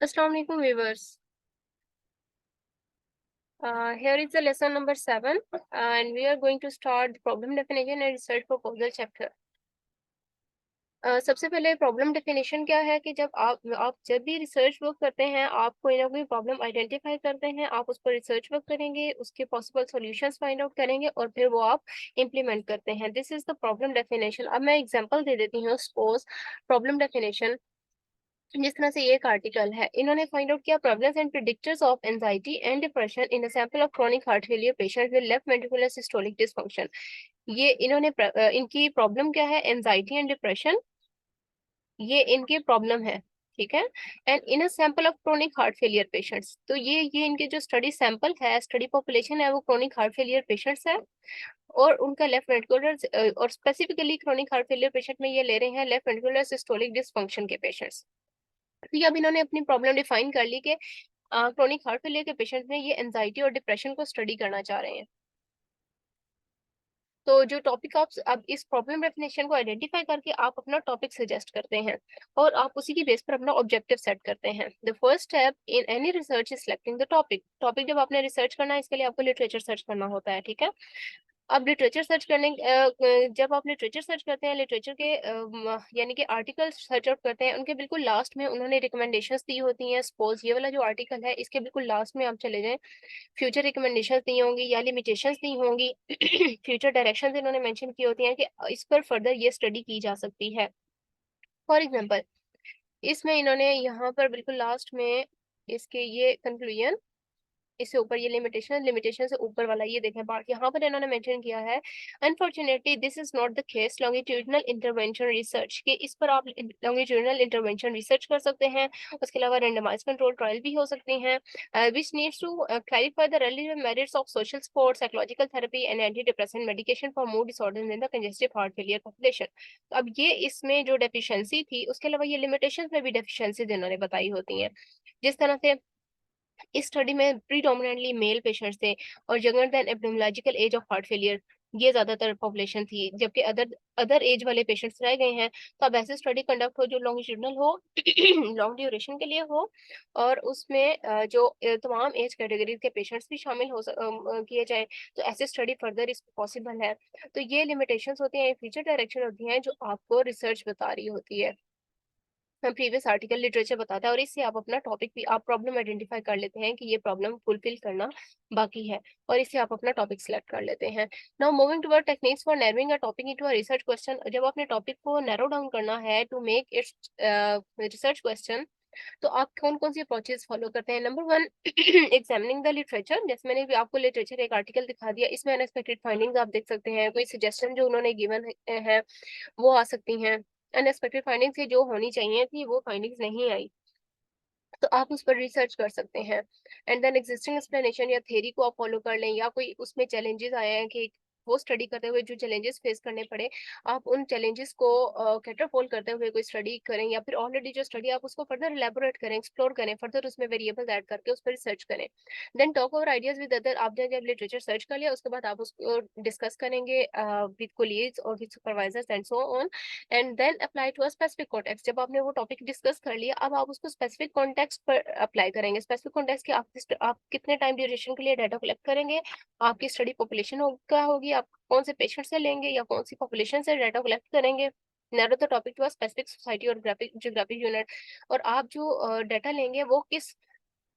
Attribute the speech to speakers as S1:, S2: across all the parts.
S1: Assalamu alaikum viewers. Here is the lesson number 7 and we are going to start the problem definition and research proposal chapter. सबसे पहले problem definition क्या है कि जब आप जब भी रिसर्च वर्क करते हैं, आप कोई ना कोई प्रॉब्लम आइडेंटिफाई करते हैं, आप उस पर रिसर्च वर्क करेंगे, उसके पॉसिबल सॉल्यूशंस फाइंड आउट करेंगे और फिर वो आप इम्प्लीमेंट करते हैं। This is the problem definition. अब मैं एग्जांपल दे देती हूँ। सपोज प्रॉब्लम डेफिनेशन जिस तरह से ये एक आर्टिकल है, इन्होंने फाइंड आउट किया prevalence and predictors of anxiety and depression in a sample of chronic heart failure patient with left ventricular systolic dysfunction. ये इन्होंने इनकी प्रॉब्लम क्या है, एंजाइटी एंड डिप्रेशन, ये इनकी प्रॉब्लम है। ठीक है। And in a sample of chronic heart failure patients, तो ये इनके जो स्टडी सैंपल है, स्टडी पॉपुलेशन है, वो क्रोनिक हार्ट फेलियर पेशेंट्स है और उनका लेफ्ट वेंट्रिकुलर और specifically chronic heart failure patient में ये ले रहे हैं लेफ्ट वेंट्रिकुलर सिस्टोलिक डिसफंक्शन के पेशेंट्स। तो अब इन्होंने अपनी प्रॉब्लम डिफाइन कर ली कि क्रोनिक हार्ट फेलियर के पेशेंट में ये एंजाइटी और डिप्रेशन को स्टडी करना चाह रहे हैं। तो जो टॉपिक आप अब इस प्रॉब्लम डेफिनेशन को आइडेंटिफाई करके आप अपना टॉपिक सजेस्ट करते हैं और आप उसी की बेस पर अपना ऑब्जेक्टिव सेट करते हैं। The first step in any research is selecting the topic जब आपने रिसर्च करना है, इसके लिए आपको लिटरेचर सर्च करना होता है। ठीक है। अब लिटरेचर सर्च करने जब आप लिटरेचर सर्च करते हैं, लिटरेचर के यानी कि आर्टिकल सर्च आउट करते हैं, उनके बिल्कुल लास्ट में उन्होंने रिकमेंडेशंस दी होती हैं। सपोज ये वाला जो आर्टिकल है, इसके बिल्कुल लास्ट में आप चले जाएं, फ्यूचर रिकमेंडेशंस दी होंगी या लिमिटेशंस दी होंगी फ्यूचर डायरेक्शंस इन्होंने मेंशन की होती हैं कि इस पर फर्दर ये स्टडी की जा सकती है। फॉर एग्जांपल, इसमें इन्होंने यहाँ पर बिल्कुल लास्ट में इसके ये कंक्लूजन, इससे ऊपर ये लिमिटेशन से ऊपर वाला ये देखें पार्ट, यहाँ पर इन्होंने मेंशन किया है unfortunately this is not the case longitudinal intervention research, के इस पर आप लॉन्गिट्यूडनल इंटरवेंशन रिसर्च कर सकते हैं। उसके अलावा रेंडमाइज कंट्रोल ट्रायल भी हो सकती हैं which needs to clarify the relative merits of social support, psychological therapy and anti depressant medication for mood disorders in the congestive heart failure population. तो अब ये इसमें जो डेफिशिएंसी थी, उसके अलावा ये लिमिटेशंस में भी डेफिशिएंसीज इन्होंने बताई होती हैं। जिस तरह से इस स्टडी में प्रीडोमिनेंटली मेल पेशेंट्स थे और younger than epidemiological age of heart failure ये ज्यादातर पॉपुलेशन थी, जबकि अदर अदर एज वाले पेशेंट्स रह गए हैं। तो अब ऐसे स्टडी कंडक्ट हो जो लॉन्गिट्यूडनल हो लॉन्ग ड्यूरेशन के लिए हो और उसमें जो तमाम एज कैटेगरी के पेशेंट्स भी शामिल किए जाए, तो ऐसे स्टडी फर्दर इस पॉसिबल है। तो ये लिमिटेशंस होती हैं, फीचर डायरेक्शन होती हैं जो आपको रिसर्च बता रही होती है, प्रीवियस आर्टिकल लिटरेचर बताता है और इससे आप अपना टॉपिक भी, आप प्रॉब्लम आइडेंटिफाई कर लेते हैं कि ये प्रॉब्लम फुलफिल करना बाकी है और इससे आप अपना टॉपिक सिलेक्ट कर लेते हैं। Now moving toward techniques for narrowing a topic into a research question, जब आपने टॉपिक को नैरो डाउन करना है to make its research question, तो आप कौन कौन सी अप्रोचेस फॉलो करते हैं। Number 1, examining the literature. जैसे मैंने भी आपको लिटरेचर एक आर्टिकल दिखा दिया, इसमें अनएक्सपेक्टेड फाइंडिंग्स आप देख सकते हैं, कोई सजेशन जो उन्होंने गिवन है वो आ सकती हैं। अनएक्सपेक्टेड फाइंडिंग्स से जो होनी चाहिए थी वो फाइंडिंग्स नहीं आई, तो आप उस पर रिसर्च कर सकते हैं। एंड देन एग्जिस्टिंग एक्सप्लेनेशन या थ्योरी को आप फॉलो कर लें, या कोई उसमें चैलेंजेस आए हैं कि वो स्टडी करते हुए जो चैलेंजेस फेस करने पड़े, आप उन चैलेंजेस को कैटरफॉल करते हुए कोई स्टडी करें, या फिर ऑलरेडी जो स्टडी आप उसको फर्दर एलेबोरेट करें, एक्सप्लोर करें, फर्दर उसमें वेरिएबल्स ऐड करके उस पर रिसर्च करें। Then talk over ideas with other. आपने जब लिटरेचर सर्च कर लिया, उसके बाद आप उसको डिस्कस करेंगे विद कोलीग्स और with supervisors and so on, and then apply to a specific context. जब आपने वो टॉपिक डिस्कस कर लिया, अब आप उसको स्पेसिफिक कॉन्टेक्स्ट पर अप्लाई करेंगे। स्पेसिफिक कॉन्टेक्स्ट के आप कितने टाइम ड्यूरेशन के लिए डाटा कलेक्ट करेंगे, आपकी स्टडी पॉपुलेशन क्या होगी, आप कौन से पेशेंट से लेंगे या कौन सी पॉपुलेशन से डाटा कलेक्ट करेंगे। Narrow the topic to a specific society और ज्योग्राफिक यूनिट, और आप जो डाटा लेंगे वो किस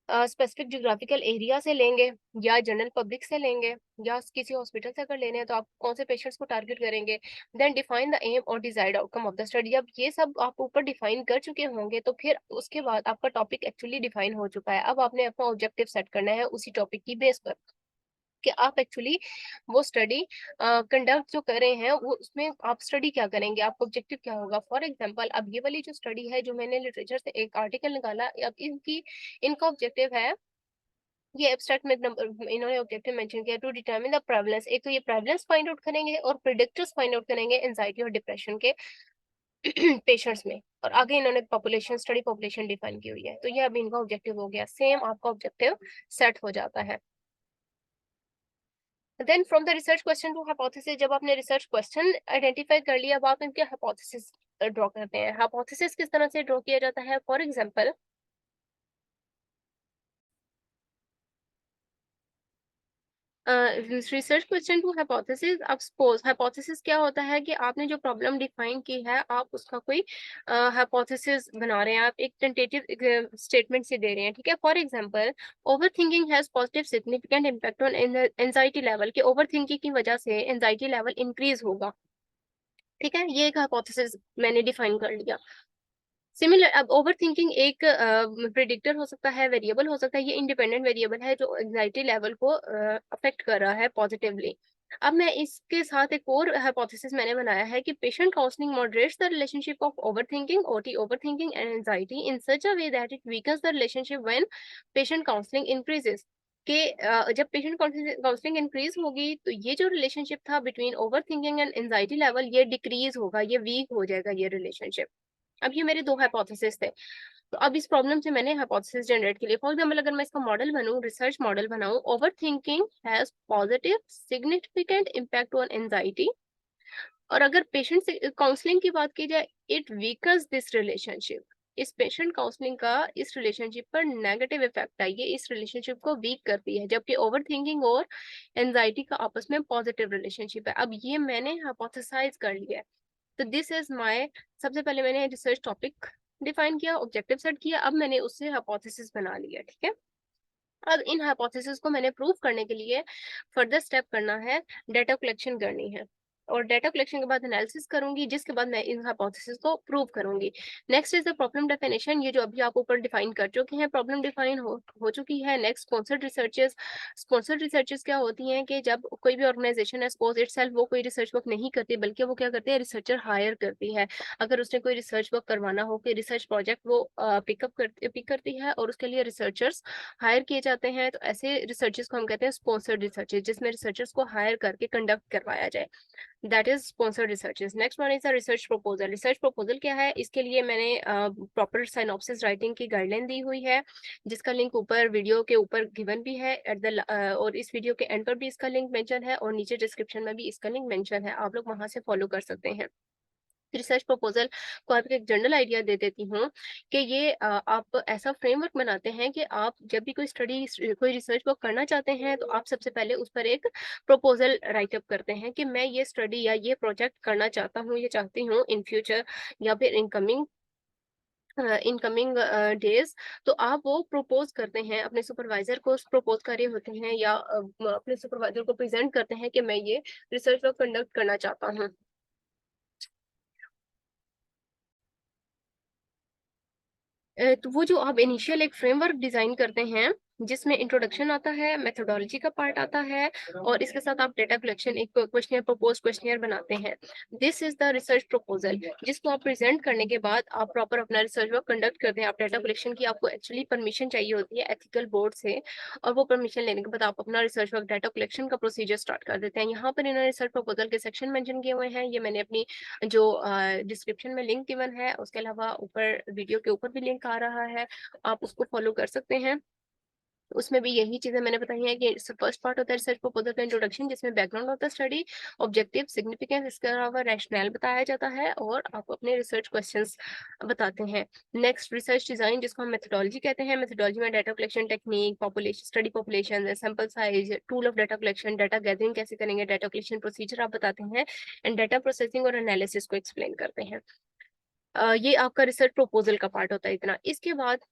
S1: स्पेसिफिक ज्योग्राफिकल एरिया से लेंगे, या जनरल पब्लिक से लेंगे, या किसी हॉस्पिटल से अगर लेने हैं तो आप कौन से पेशेंट्स को टारगेट करेंगे। देन डिफाइन द एम और desired outcome of the study. अब ये सब आप ऊपर डिफाइन कर चुके होंगे, तो फिर उसके बाद आपका टॉपिक एक्चुअली डिफाइन हो चुका है। अब आपने अपना ऑब्जेक्टिव सेट करना है उसी टॉपिक की बेस पर कि आप एक्चुअली वो स्टडी कंडक्ट जो कर रहे हैं, वो उसमें आप स्टडी क्या करेंगे, आपका ऑब्जेक्टिव क्या होगा। फॉर एग्जांपल, अब ये वाली जो स्टडी है जो मैंने लिटरेचर से एक आर्टिकल निकाला, अब इनका ऑब्जेक्टिव है, ये एब्स्ट्रैक्ट में नंबर इन्होंने ऑब्जेक्टिव मेंशन किया टू डिटरमिन द प्रेवलेंस। एक तो ये प्रेवलेंस फाइंड आउट करेंगे और प्रिडिक्टर्स फाइंड आउट करेंगे एंजाइटी और डिप्रेशन के पेशेंट्स में, और आगे इन्होंने पॉपुलेशन, स्टडी पॉपुलेशन डिफाइन की हुई है। तो ये अभी इनका ऑब्जेक्टिव हो गया, सेम आपका ऑब्जेक्टिव सेट हो जाता है। Then from the research question to hypothesis, जब आपने रिसर्च क्वेश्चन आइडेंटिफाई कर लिया, अब आप इनके हाइपोथेसिस ड्रॉ करते हैं। हाइपोथेसिस किस तरह से ड्रॉ किया जाता है। For example, research question to hypothesis. अब सपोज हाइपोथेसिस क्या होता है कि आपने जो प्रॉब्लम डिफाइन की है आप उसका कोई हाइपोथेसिस बना रहे हैं, आप एक टेंटेटिव स्टेटमेंट से दे रहे हैं, ठीक है। For example, over thinking has positive significant impact on anxiety level, के ओवर थिंकिंग की वजह से एंजाइटी लेवल इंक्रीज होगा, ठीक है। ये एक हाइपोथेसिस मैंने डिफाइन कर लिया। सिमिलर, अब ओवर थिंकिंग एक प्रिडिक्टर हो सकता है, वेरिएबल हो सकता है, ये इंडिपेंडेंट वेरिएबल है जो एंजाइटी लेवल को अफेक्ट कर रहा है पॉजिटिवली। अब मैं इसके साथ एक और हाइपोथेसिस मैंने बनाया है कि patient counselling moderates the relationship of overthinking, OT overthinking and anxiety in such a way that it weakens the relationship when patient counselling increases. कि जब पेशेंट काउंसलिंग इंक्रीज होगी तो ये जो रिलेशनशिप था between over thinking and anxiety level, ये decrease होगा, ये वीक हो जाएगा ये रिलेशनशिप। अब ये मेरे दो हाइपोथेसिस थे। तो अब इस प्रॉब्लम से मैंने हाइपोथेसिस जनरेट के लिए, फॉर एग्जांपल अगर मैं इसका मॉडल बनाऊं, रिसर्च मॉडल बनाऊं, overthinking has positive significant impact on anxiety, और अगर पेशेंट काउंसलिंग की बात की जाए, इट वीकन्स दिस रिलेशनशिप। इस पेशेंट काउंसलिंग का इस रिलेशनशिप पर नेगेटिव इफेक्ट है, ये इस रिलेशनशिप को वीक करती है, जबकि ओवरथिंकिंग और एंजाइटी का आपस में पॉजिटिव रिलेशनशिप है। अब ये मैंने हाइपोथेसाइज कर लिया है। तो दिस इज माय, सबसे पहले मैंने रिसर्च टॉपिक डिफाइन किया, ऑब्जेक्टिव सेट किया, अब मैंने उससे हाइपोथेसिस बना लिया, ठीक है। अब इन हाइपोथेसिस को मैंने प्रूव करने के लिए फर्दर स्टेप करना है, डाटा कलेक्शन करनी है, और डाटा कलेक्शन के बाद एनालिसिस करूंगी, जिसके बाद मैं इन हाइपोथेसिस को प्रूव करूंगी। Next is the problem definition, ये जो अभी आप ऊपर डिफाइन कर चुके हैं, प्रॉब्लम डिफाइन हो चुकी है। Next sponsored researches. Sponsored researches क्या होती हैं कि जब कोई भी ऑर्गेनाइजेशन है, सपोज इटसेल्फ, वो कोई रिसर्च वर्क नहीं करती, बल्कि वो क्या करते हैं, रिसर्चर हायर करती है। अगर उसने कोई रिसर्च वर्क करवाना हो, कोई रिसर्च प्रोजेक्ट, वो पिक करती है और उसके लिए रिसर्चर्स हायर किए जाते हैं। तो ऐसे रिसर्चेस को हम कहते हैं स्पॉन्सर्ड रिसर्चेस, जिसमें रिसर्चर्स को हायर करके कंडक्ट करवाया जाए, that is sponsored researches. Next one is a research proposal. Research proposal क्या है, इसके लिए मैंने प्रॉपर साइनॉप्सिस राइटिंग की गाइडलाइन दी हुई है, जिसका लिंक ऊपर वीडियो के ऊपर गिवन भी है एट द, और इस वीडियो के एंड पर भी इसका लिंक मेंशन है, और नीचे डिस्क्रिप्शन में भी इसका लिंक मेंशन है, आप लोग वहां से फॉलो कर सकते हैं। रिसर्च प्रपोजल को आपको एक जनरल आइडिया दे देती हूँ कि ये आप ऐसा फ्रेमवर्क बनाते हैं कि आप जब भी कोई रिसर्च वर्क करना चाहते हैं, तो आप सबसे पहले उस पर एक प्रपोजल राइटअप करते हैं कि मैं ये स्टडी या ये प्रोजेक्ट करना चाहता हूँ, ये चाहती हूँ इन फ्यूचर या फिर इनकमिंग डेज। तो आप वो प्रपोज करते हैं, अपने सुपरवाइजर को प्रपोज कर रहे होते हैं, या अपने सुपरवाइजर को प्रेजेंट करते हैं कि मैं ये रिसर्च वर्क कंडक्ट करना चाहता हूँ। तो वो जो आप इनिशियल एक फ्रेमवर्क डिजाइन करते हैं, जिसमें इंट्रोडक्शन आता है, मेथोडोलॉजी का पार्ट आता है, और इसके साथ आप डेटा कलेक्शन, एक क्वेश्चनियर, प्रपोज क्वेश्चनियर बनाते हैं। This is the research proposal, जिसको आप प्रेजेंट करने के बाद आप प्रॉपर अपना रिसर्च वर्क कंडक्ट करते हैं। आप डेटा कलेक्शन की आपको एक्चुअली परमिशन चाहिए होती है एथिकल बोर्ड से, और वो परमिशन लेने के बाद आप अपना रिसर्च वर्क, डेटा कलेक्शन का प्रोसीजर स्टार्ट कर देते हैं। यहाँ पर इन्होंने रिसर्च प्रपोजल के सेक्शन मेंशन किए हुए हैं, ये मैंने अपनी जो डिस्क्रिप्शन में लिंक गिवन है, उसके अलावा ऊपर वीडियो के ऊपर भी लिंक आ रहा है, आप उसको फॉलो कर सकते हैं। उसमें भी यही चीजें मैंने बताई हैं कि फर्स्ट पार्ट होता है रिसर्च प्रपोजल का इंट्रोडक्शन, जिसमें बैकग्राउंड होता है स्टडी, ऑब्जेक्टिव, सिग्निफिकेंस, इसके अलावा रैशनल बताया जाता है, और आप अपने रिसर्च क्वेश्चंस बताते हैं। नेक्स्ट रिसर्च डिजाइन, जिसको हम मेथोडोलॉजी कहते हैं। मेथोडोलॉजी में data collection technique, population study, population, sample size, tool of data collection, data gathering कैसे करेंगे, डाटा कलेक्शन प्रोसीजर आप बताते हैं, एंड डाटा प्रोसेसिंग और एनालिसिस को एक्सप्लेन करते हैं। ये आपका रिसर्च प्रपोजल का पार्ट होता है इतना। इसके बाद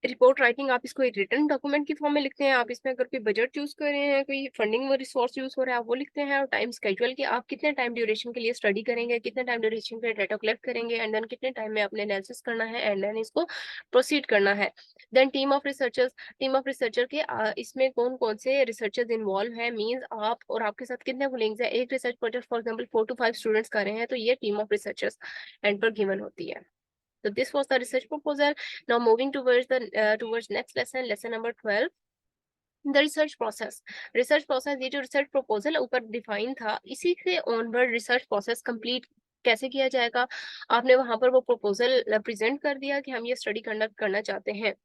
S1: रिपोर्ट राइटिंग, आप इसको एक रिटर्न डॉक्यूमेंट की फॉर्म में लिखते हैं। आप इसमें अगर कोई बजट चूज कर रहे हैं, कोई फंडिंग रिसोर्स यूज हो रहा है, आप वो लिखते हैं, और टाइम स्केड्यूल कि आप कितने टाइम ड्यूरेशन के लिए स्टडी करेंगे, कितने टाइम ड्यूरेशन के लिए डाटा कलेक्ट करेंगे, एंड देन कितने टाइम में आपने एनालिसिस करना है, एंड देन इसको प्रोसीड करना है। Then team of researchers, team of researcher के इसमें कौन कौन से रिसर्चर्स इन्वॉल्व है, मीन्स आप और आपके साथ कितने कोलिग्स है। एक research project for example 4 to 5 students कर रहे हैं, तो ये टीम ऑफ रिसर्चर्स एंड पर गिवन होती है। So this was the research proposal. Now moving towards next lesson, lesson number 12. The research process. Research process, ये जो रिसर्च प्रपोजल ऊपर डिफाइन था, इसी से ऑनवर्ड रिसर्च प्रोसेस कंप्लीट कैसे किया जाएगा। आपने वहां पर वो प्रपोजल प्रेजेंट कर दिया कि हम ये स्टडी कंडक्ट करना चाहते हैं।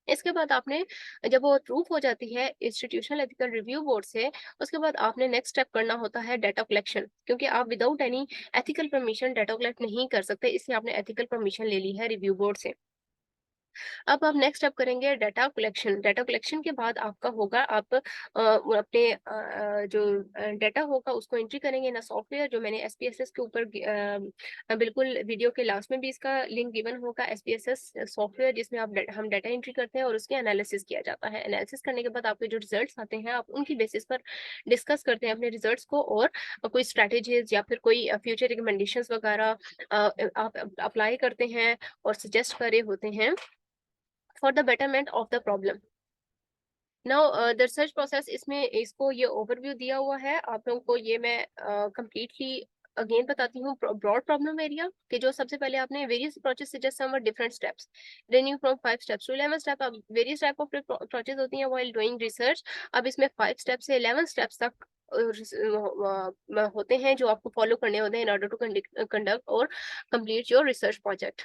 S1: इसके बाद आपने, जब वो अप्रूव हो जाती है इंस्टीट्यूशनल एथिकल रिव्यू बोर्ड से, उसके बाद आपने नेक्स्ट स्टेप करना होता है डाटा कलेक्शन, क्योंकि आप without any ethical permission data collect नहीं कर सकते, इसलिए आपने एथिकल परमिशन ले ली है रिव्यू बोर्ड से। अब आप नेक्स्ट स्टेप करेंगे डाटा कलेक्शन। डाटा कलेक्शन के बाद आपका होगा, आप वो अपने जो डाटा होगा उसको एंट्री करेंगे ना सॉफ्टवेयर, जो मैंने एसपीएसएस के ऊपर बिल्कुल वीडियो के लास्ट में भी इसका लिंक गिवन होगा। एसपीएसएस सॉफ्टवेयर जिसमें हम डाटा एंट्री करते हैं और उसके एनालिसिस किया जाता है। एनालिसिस करने के बाद आपके जो रिजल्ट्स आते हैं आप उनकी बेसिस पर डिस्कस करते हैं अपने रिजल्ट्स को, और कोई स्ट्रैटेजीज या फिर कोई फ्यूचर रिकमेंडेशंस वगैरह आप अप्लाई करते हैं और सजेस्ट कर रहे होते हैं for the betterment of the problem. Now the research process, इसमें इसको ये ओवरव्यू दिया हुआ है आप लोगों को, ये मैं completely अगेन बताती हूँ। ब्रॉड प्रॉब्लम एरिया कि जो सबसे पहले आपने various approaches suggest some different steps ranging from 5 steps to 11 step. अब वेरियस टाइप ऑफ अप्रोचेस होती हैं व्हाइल डूइंग रिसर्च। अब इसमें 5 स्टेप से 11 स्टेप्स तक होते हैं जो आपको फॉलो करने होते हैं इन ऑर्डर टू कंडक्ट और कंप्लीट योर रिसर्च प्रोजेक्ट।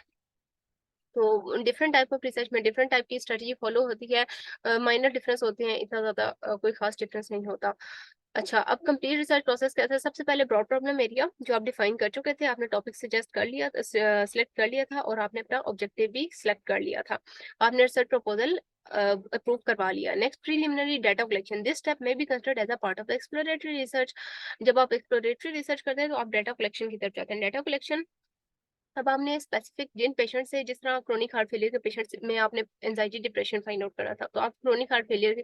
S1: तो डिफरेंट टाइप ऑफ रिसर्च में डिफरेंट टाइप की स्ट्रेटजी फॉलो होती है। माइनर डिफरेंस होते हैं, इतना ज्यादा कोई खास डिफरेंस नहीं होता। अच्छा, अब कंप्लीट रिसर्च प्रोसेस कैसा है? सबसे पहले ब्रॉड प्रॉब्लम एरिया जो आप डिफाइन कर चुके थे, आपने टॉपिक सजेस्ट कर लिया, सिलेक्ट कर लिया था और आपने अपना ऑब्जेक्टिव भी सिलेक्ट कर लिया था। आपने रिसर्च प्रपोजल अप्रूव करवा लिया। Next preliminary data collection. This step में be considered as a part of the exploratory research. जब आप एक्सप्लोरेटरी रिसर्च करते हैं तो आप डाटा कलेक्शन की तरफ जाते हैं। डाटा कलेक्शन, अब आपने स्पेसिफिक जिन पेशेंट से, जिस तरह क्रोनिक हार्ट फेलियर के पेशेंट में आपने एंजाइटी डिप्रेशन फाइंड आउट करा था, तो आप क्रोनिक हार्ट फेलियर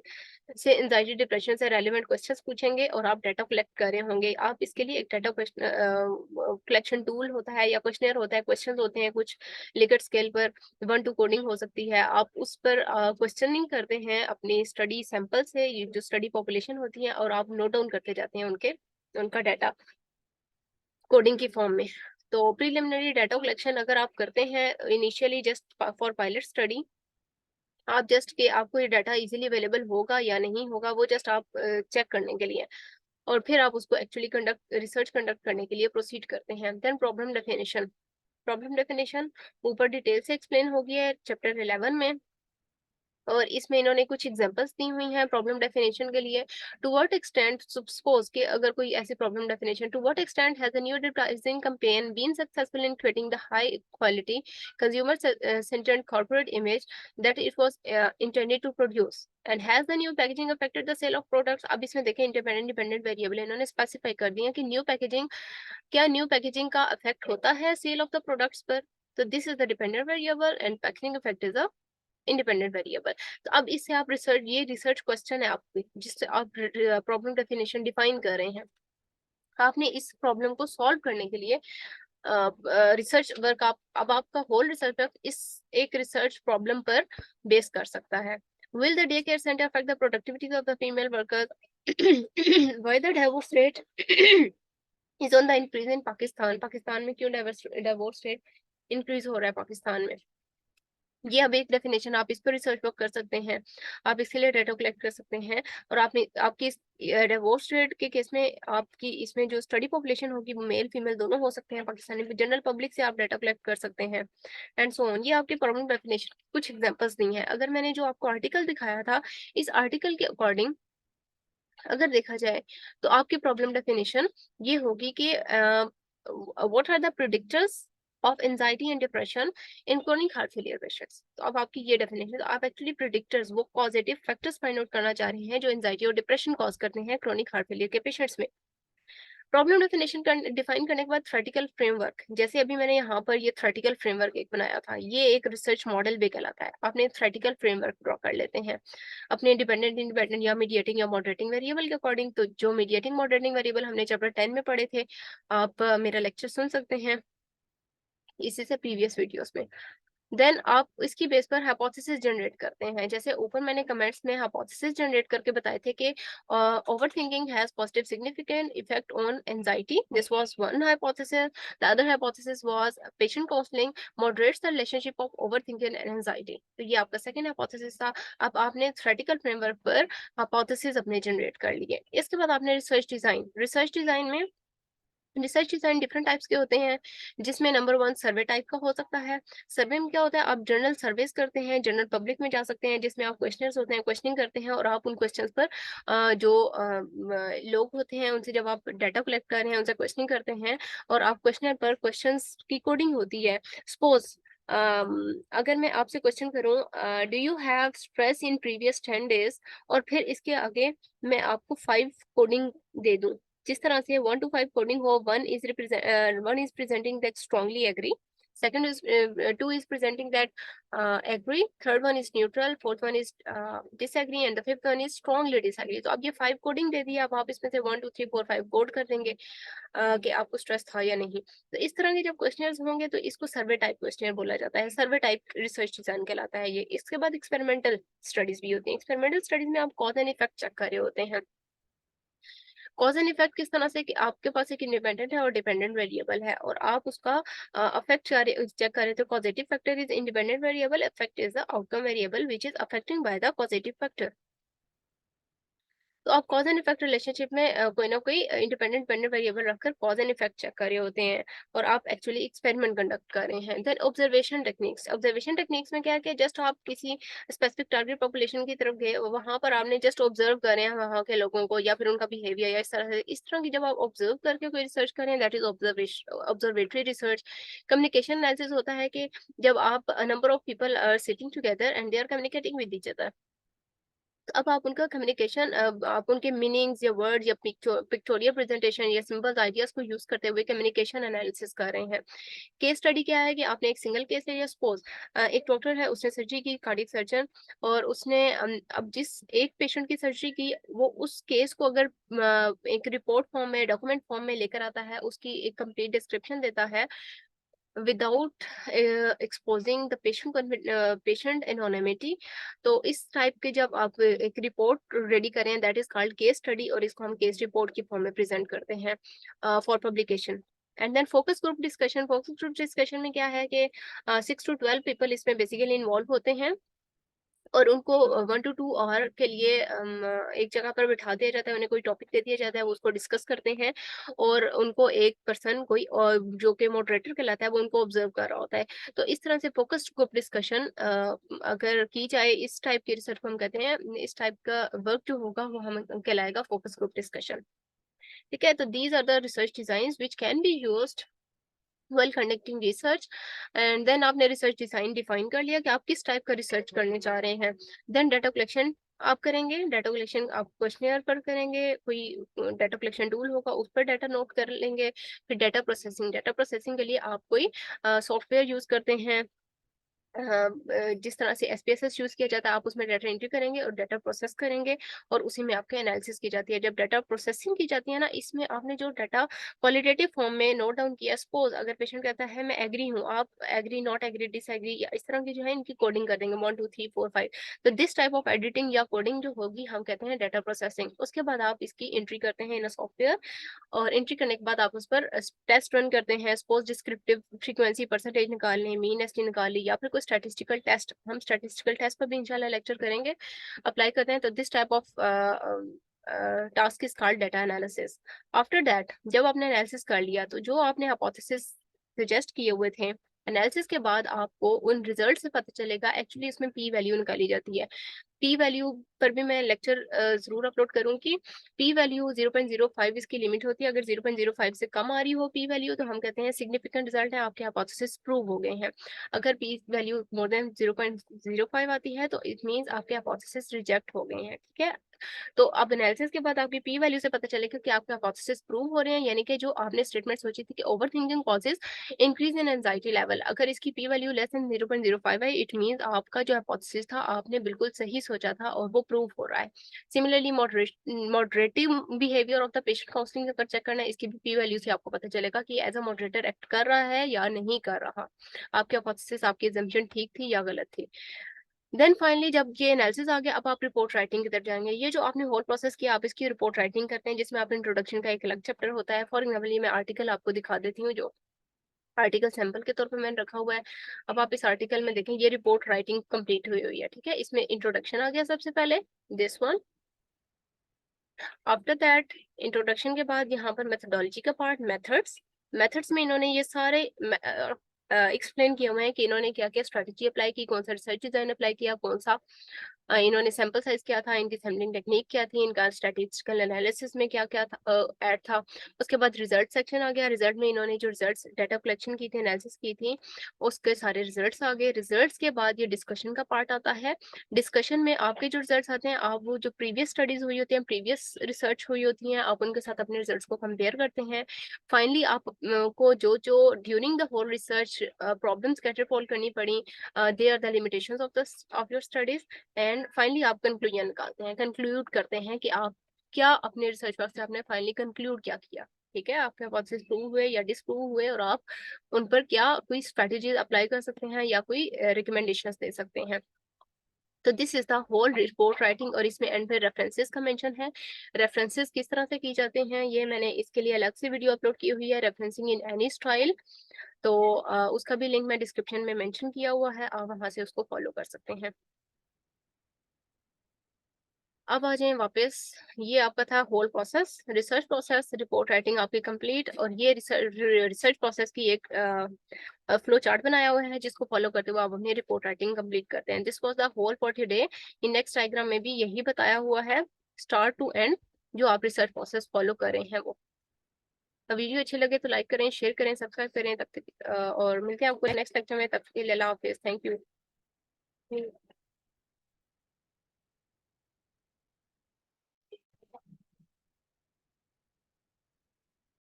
S1: से एंजाइटी डिप्रेशन से रेलेवेंट क्वेश्चंस पूछेंगे और आप डाटा कलेक्ट कर रहे होंगे। आप इसके लिए एक डाटा कलेक्शन टूल होता है या क्वेश्चनर होता है, क्वेश्चंस होते हैं कुछ लिकर्ट स्केल पर 1 to कोडिंग हो सकती है। आप उस पर क्वेश्चनिंग करते हैं अपनी स्टडी सैंपल से, जो स्टडी पॉपुलेशन होती है, और आप नोट डाउन करते जाते हैं उनका डाटा कोडिंग की फॉर्म में। तो प्रीलिमिनरी डाटा कलेक्शन अगर आप करते हैं initially just for pilot study, आप जस्ट कि आपको ये डाटा इजीली अवेलेबल होगा या नहीं होगा, वो जस्ट आप चेक करने के लिए, और फिर आप उसको एक्चुअली रिसर्च कंडक्ट करने के लिए प्रोसीड करते हैं। Then problem definition. Problem definition ऊपर डिटेल से एक्सप्लेन होगी है चैप्टर 11 में, और इसमें इन्होंने कुछ एग्जांपल्स दी हुई हैं प्रॉब्लम डेफिनेशन के लिए। टू व्हाट एक्सटेंट, सपोज कि अगर कोई ऐसी problem definition, to what extent has the new advertising campaign been successful in creating the high quality consumer centred corporate image that it was intended to produce, and has the new packaging affected the sale of products. अब इसमें देखें independent dependent variable इन्होंने specify कर दिया कि new packaging, क्या new packaging का effect होता है सेल ऑफ द प्रोडक्ट्स पर? तो this is the dependent variable and packaging effect is a independent variable. तो अब इससे आप रिसर्च, ये रिसर्च क्वेश्चन है आपके जिससे आप प्रॉब्लम डेफिनेशन डिफाइन कर रहे हैं। आपने इस प्रॉब्लम को सॉल्व करने के लिए रिसर्च वर्क, आप अब आपका होल रिसर्च वर्क इस एक रिसर्च प्रॉब्लम पर बेस कर सकता है। Will the day care centre affect the productivity of the female workers? Why the divorce rate is on the increase in Pakistan? Pakistan में क्यों डिवोर्स रेट इंक्रीज हो रहा है पाकिस्तान में? ये अब एक डेफिनेशन, आप इस पर रिसर्च वर्क कर सकते हैं, आप इसके लिए डाटा कलेक्ट कर सकते हैं। और आपने आपकी डिवोर्स रेट के केस में आपकी इसमें जो स्टडी पॉपुलेशन होगी वो मेल फीमेल दोनों हो सकते हैं पाकिस्तानी में, जनरल पब्लिक से आप डाटा कलेक्ट कर सकते हैं एंड सो ऑन। ये आपके प्रॉब्लम डेफिनेशन कुछ एग्जांपल्स दी हैं। अगर मैंने जो आपको आर्टिकल दिखाया था, इस आर्टिकल के अकॉर्डिंग अगर देखा जाए तो आपकी प्रॉब्लम डेफिनेशन ये होगी कि what are the predictors of anxiety and depression in chronic heart failure patients. तो अब आपकी ये डेफिनेशन, तो आप एक्चुअली प्रिडिक्टर्स, वो पॉजिटिव फैक्टर्स फाइंड आउट करना चाह रहे हैं जो एंजाइटी और डिप्रेशन कॉज करते हैं क्रोनिक हार्ट फेलियर के पेशेंट्स में। प्रॉब्लम डेफिनेशन डिफाइन करने के बाद थ्योरेटिकल फ्रेमवर्क, जैसे अभी मैंने यहाँ पर ये थ्योरेटिकल फ्रेमवर्क एक बनाया था, ये एक रिसर्च मॉडल भी कहलाता है। आपने थ्योरेटिकल फ्रेमवर्क ड्रॉ कर लेते हैं अपने डिपेंडेंट इंडिपेंडेंट या मीडिएटिंग या मॉडरेटिंग वेरिएबल के अकॉर्डिंग। तो जो मीडिएटिंग मॉडरेटिंग वेरिएबल हमने चैप्टर 10 में पढ़े थे, आप मेरा लेक्चर सुन सकते हैं इसी से प्रीवियस वीडियोस में। देन आप इसकी बेस पर हाइपोथेसिस जनरेट करते हैं। जैसे ऊपर मैंने कमेंट्स में हाइपोथेसिस जनरेट करके बताए थे कि over thinking has positive significant effect on anxiety, this was one hypothesis. The other hypothesis was patient counselling moderates the relationship of over thinking and anxiety. तो ये आपका सेकंड हाइपोथेसिस था। अब आपने थ्योरेटिकल फ्रेमवर्क पर हाइपोथेसिस अपने generate कर लिए। इसके बाद आपने रिसर्च डिजाइन में रिसर्च डिजाइन डिफरेंट टाइप्स के होते हैं, जिसमें नंबर 1 सर्वे टाइप का हो सकता है। सर्वे में क्या होता है, आप जनरल सर्वेस करते हैं, जनरल पब्लिक में जा सकते हैं, जिसमें आप क्वेश्चनर्स होते हैं, क्वेश्चनिंग करते हैं, और आप उन क्वेश्चंस पर जो लोग होते हैं उनसे जब आप डाटा कलेक्ट कर रहे हैं उनसे क्वेश्चनिंग करते हैं, और आप क्वेश्चनर पर क्वेश्चंस की कोडिंग होती है। सपोज अगर मैं आपसे क्वेश्चन करूं, do you have stress in previous 10 days, और फिर इसके आगे मैं आपको 5 कोडिंग दे दूं, जिस तरह से 1 to 5 कोडिंग हो, one is presenting that strongly agree, second is 2 is presenting that agree, third one is neutral, fourth one is disagree, and the fifth one is strongly disagree. तो अब ये 5 कोडिंग दे दिया, अब आप इसमें से 1 2 3 4 5 कोड कर देंगे कि आपको स्ट्रेस था या नहीं। तो इस तरह के जब क्वेश्चंस होंगे तो इसको सर्वे टाइप क्वेश्चन बोला जाता है, सर्वे टाइप रिसर्च डिजाइन कहलाता है ये। इसके बाद एक्सपेरिमेंटल स्टडीज भी होती हैं। एक्सपेरिमेंटल स्टडीज में आप कॉज एंड इफेक्ट चेक कर रहे होते हैं। कॉज एंड इफेक्ट किस तरह से कि आपके पास एक इंडिपेंडेंट है और डिपेंडेंट वेरिएबल है, और आप उसका अफेक्ट चेक करें तो causative factor is independent variable, effect is the outcome variable which is affecting by the positive factor. तो आप कॉज एंड इफेक्ट रिलेशनशिप में कोई ना कोई इंडिपेंडेंट डिपेंडेंट वेरिएबल रखकर कॉज एंड इफेक्ट चेक कर रहे होते हैं, और आप एक्चुअली एक्सपेरिमेंट कंडक्ट कर रहे हैं। देन ऑब्जर्वेशन टेक्निक्स में क्या है कि जस्ट आप किसी स्पेसिफिक टारगेट पॉपुलेशन की तरफ गए, वहां पर आपने जस्ट ऑब्जर्व करें हैं वहां के लोगों को या फिर उनका बिहेवियर, या इस तरह की जब आप ऑब्जर्व करके कोई रिसर्च करें, that is observatory research. Communication analysis होता है कि जब आप number of people are sitting together and they are communicating with each other, अब आप उनका कम्युनिकेशन, आप उनके मीनिंग्स या वर्ड्स या पिक्टोरियल प्रेजेंटेशन या सिंबल्स आइडियाज को यूज करते हुए कम्युनिकेशन एनालिसिस कर रहे हैं। केस स्टडी क्या है कि आपने एक सिंगल केस लिया, सपोज एक डॉक्टर है, उसने सर्जरी की, कार्डियक सर्जन, और उसने अब जिस एक पेशेंट की सर्जरी की, वो उस केस को अगर एक रिपोर्ट फॉर्म में, डॉक्यूमेंट फॉर्म में लेकर आता है, उसकी एक कंप्लीट डिस्क्रिप्शन देता है without exposing the patient anonymity, तो इस टाइप के जब आप एक रिपोर्ट रेडी करें, that is called case study, और इसको हम केस रिपोर्ट की फॉर्म में प्रेजेंट करते हैं for publication. And then focus group discussion में क्या है कि 6 to 12 पीपल इसमें बेसिकली इन्वॉल्व होते हैं, और उनको 1 to 2 आवर के लिए एक जगह पर बिठा दिया जाता है, उन्हें कोई टॉपिक दे दिया जाता है, वो उसको डिस्कस करते हैं, और उनको एक पर्सन कोई और जो कि मॉडरेटर कहलाता है वो उनको ऑब्जर्व कर रहा होता है। तो इस तरह से फोकस्ड ग्रुप डिस्कशन अगर की जाए, इस टाइप की रिसर्च को हम कहते हैं, इस टाइप का वर्क जो होगा वो हम कहलाएगा फोकस ग्रुप डिस्कशन। ठीक है, तो these are the research design which can be used while conducting research, and then आपने रिसर्च डिजाइन डिफाइन कर लिया कि आप किस टाइप का रिसर्च करने चाह रहे हैं। देन डाटा कलेक्शन आप करेंगे, डाटा कलेक्शन आप क्वेश्चनियर पर करेंगे, कोई डाटा कलेक्शन टूल होगा उस पर डाटा नोट कर लेंगे। फिर डाटा प्रोसेसिंग के लिए आप कोई सॉफ्टवेयर यूज करते हैं, जिस तरह से SPSS यूज किया जाता है, आप उसमें डाटा एंट्री करेंगे और डाटा प्रोसेस करेंगे, और उसी में आपके एनालिसिस की जाती है। जब डाटा प्रोसेसिंग की जाती है ना, इसमें आपने जो डाटा क्वालिटेटिव फॉर्म में नोट डाउन किया, सपोज अगर पेशेंट कहता है मैं एग्री हूँ, आप एग्री, नॉट एग्री, डिसएग्री, या इस तरह की जो है इनकी कोडिंग कर देंगे 1 2 3 4 5। तो दिस टाइप ऑफ एडिटिंग या कोडिंग जो होगी हम कहते हैं डाटा प्रोसेसिंग। उसके बाद आप इसकी एंट्री करते हैं इन सॉफ्टवेयर, और एंट्री करने के बाद आप उस पर टेस्ट रन करते हैं, सपोज डिस्क्रिप्टिव फ्रीक्वेंसी परसेंटेज निकालने, मीन एसटी निकाली, या फिर कोई स्टैटिस्टिकल टेस्ट, हम स्टैटिस्टिकल टेस्ट पर भी इंशाल्लाह लेक्चर करेंगे, अप्लाई करते हैं। तो this type of task is called data analysis. After that जब आपने एनालिसिस कर लिया, तो जो आपने हाइपोथेसिस सजेस्ट किए हुए थे, एनालिसिस के बाद आपको उन रिजल्ट से पता चलेगा, एक्चुअली इसमें पी वैल्यू निकाली जाती है। पी वैल्यू पर भी मैं लेक्चर जरूर अपलोड करूंगी। पी वैल्यू 0.05 इसकी लिमिट होती है। अगर 0.05 से कम आ रही हो पी वैल्यू, तो हम कहते हैं सिग्निफिकेंट रिजल्ट है, आपके हाइपोथेसिस प्रूव हो गए हैं। अगर पी वैल्यू मोर देन 0.05 आती है, तो इट मींस आपके हाइपोथेसिस रिजेक्ट हो गए हैं। ठीक है, तो अब एनालिसिस के बाद आपकी पी वैल्यू से पता चलेगा कि आपके हाइपोथेसिस प्रूव हो रहे हैं, यानी कि जो आपने स्टेटमेंट सोची थी कि overthinking causes increase in anxiety level, अगर इसकी पी वैल्यू लेस देन 0.05 है, इट मींस आपका जो हाइपोथेसिस था आपने बिल्कुल सही सोचा था और वो प्रूव हो रहा है। Similarly moderative behaviour of the patient counselling अगर चेक करना है, इसकी भी पी वैल्यू से आपको पता चलेगा कि एज अ मॉडरेटर एक्ट कर रहा है या नहीं कर रहा, आपके हाइपोथेसिस, आपकी एजम्पशन ठीक थी या गलत थी। देन फाइनली जब ये एनालिसिस आ गया, अब आप रिपोर्ट राइटिंग की तरफ जाएंगे। ये जो आपने होल प्रोसेस किया, आप इसकी रिपोर्ट राइटिंग करते हैं, जिसमें आप इंट्रोडक्शन का एक अलग चैप्टर होता है। फॉर एग्जाम्पल ये मैं आर्टिकल आपको दिखा देती हूँ, जो आर्टिकल सैंपल के तौर पे मैंने रखा हुआ है। अब आप इस आर्टिकल में देखें, ये रिपोर्ट राइटिंग कंप्लीट हुई हुई है। ठीक है, इसमें इंट्रोडक्शन आ गया सबसे पहले, this one. After that introduction के बाद यहाँ पर मेथोडोलॉजी का पार्ट, मेथड्स में इन्होंने ये सारे एक्सप्लेन किए हुए हैं कि इन्होंने क्या क्या स्ट्रेटेजी अप्लाई की, कौन सा रिसर्च डिजाइन अप्लाई किया, कौन सा इन्होंने सैंपल साइज क्या था, इनकी सैम्पलिंग टेक्निक क्या थी, इनका स्टैटिस्टिकल एनालिसिस में क्या क्या ऐड था। उसके बाद रिजल्ट सेक्शन आ गया। रिजल्ट में इन्होंने जो रिजल्ट्स डाटा कलेक्शन की थी, एनालिसिस की थी, उसके सारे रिजल्ट्स आ गए। रिजल्ट्स के बाद ये डिस्कशन का पार्ट आता है। डिस्कशन में आपके जो रिजल्ट्स आते हैं, आप वो जो प्रीवियस स्टडीज हुई होती हैं, प्रीवियस रिसर्च हुई होती हैं, आप उनके साथ अपने रिजल्ट्स को कंपेयर करते हैं। फाइनली आप को जो जो during the whole research problems कैटर फॉल करनी पड़ी, they are the limitations of your studies, and finally आप कंक्लूजन निकालते हैं, कंक्लूड करते हैं कि आप क्या अपने रिसर्च वर्क से आपने फाइनली कंक्लूड क्या किया। ठीक है, आपके हाइपोथेसिस प्रूव हुए या डिसप्रूव हुए, और आप उन पर क्या कोई स्ट्रेटेजीज अप्लाई कर सकते हैं या कोई रिकमेंडेशंस दे सकते हैं। तो this is the whole report writing, और इसमें एंड पे रेफरेंसेस का मेंशन है। रेफरेंसेस किस तरह से की जाते हैं, ये मैंने इसके लिए अलग से वीडियो अपलोड की हुई है, रेफरेंसिंग इन एनी स्टाइल। तो उसका भी लिंक मैं डिस्क्रिप्शन में मेंशन किया हुआ है, आप वहां से उसको फॉलो कर सकते हैं। अब आ जाए वापस। ये आपका था whole process, research process, report writing आपकी कंप्लीट, और ये रिसर्च प्रोसेस की एक फ्लो चार्ट बनाया हुआ है, जिसको फॉलो करते हुए आप अपनी रिपोर्ट राइटिंग कंप्लीट करते हैं। This was the whole for today. इन नेक्स्ट डायग्राम में भी यही बताया हुआ है, स्टार्ट टू एंड, जो आप रिसर्च प्रोसेस फॉलो कर रहे हैं वो। तो वीडियो अच्छी लगे तो लाइक करें, शेयर करें, सब्सक्राइब करें। तब तक और मिलते हैं आपको नेक्स्ट लेक्चर में। तब तक के लिए अल्लाह हाफिज, थैंक यू।